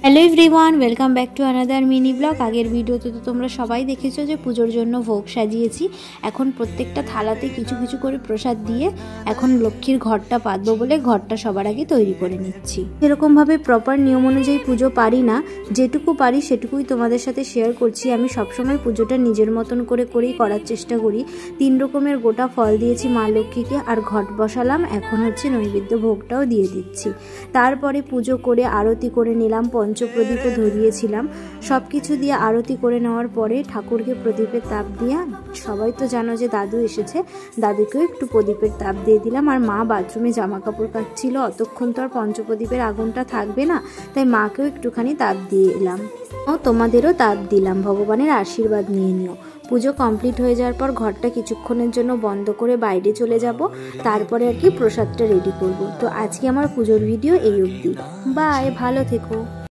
Hello everyone, welcome back to another mini blog. আগের ভিডিওতে তো তোমরা সবাই দেখেছো যে পুজোর জন্য ভোগ সাজিয়েছি। এখন প্রত্যেকটা থালাতে কিছু কিছু করে প্রসাদ দিয়ে এখন লক্ষ্মীর ঘরটা পাতবো বলে ঘরটা সবার আগে তৈরি করে নিচ্ছি। এরকমভাবে প্রপার নিয়ম অনুযায়ী পুজো পারি না, যেটুকু পারি সেটুকুই তোমাদের সাথে শেয়ার করছি। আমি সবসময় পুজোটা নিজের মতন করেই করার চেষ্টা করি। 3 রকমের গোটা ফল দিয়েছি মা লক্ষ্মীকে, আর ঘট বসালাম। এখন হচ্ছে নৈবেদ্য ভোগটাও দিয়ে দিচ্ছি। তারপরে পুজো করে আরতি করে নিলাম, পঞ্চপ্রদীপও ধরিয়েছিলাম। সব কিছু দিয়ে আরতি করে নেওয়ার পরে ঠাকুরকে প্রদীপের তাপ দিয়ে, সবাই তো জানো যে দাদু এসেছে, দাদুকেও একটু প্রদীপের তাপ দিয়ে দিলাম। আর মা বাথরুমে জামা কাপড় কাচ্ছিল, অতক্ষণ তো আর পঞ্চপ্রদীপের আগুনটা থাকবে না, তাই মাকেও একটুখানি তাপ দিয়ে এলাম। ও তোমাদেরও তাপ দিলাম, ভগবানের আশীর্বাদ নিয়ে নিও। পুজো কমপ্লিট হয়ে যাওয়ার পর ঘরটা কিছুক্ষণের জন্য বন্ধ করে বাইরে চলে যাব, তারপরে আর কি প্রসাদটা রেডি করব। তো আজকে আমার পুজোর ভিডিও এই অবধি। বাই, ভালো থেকো।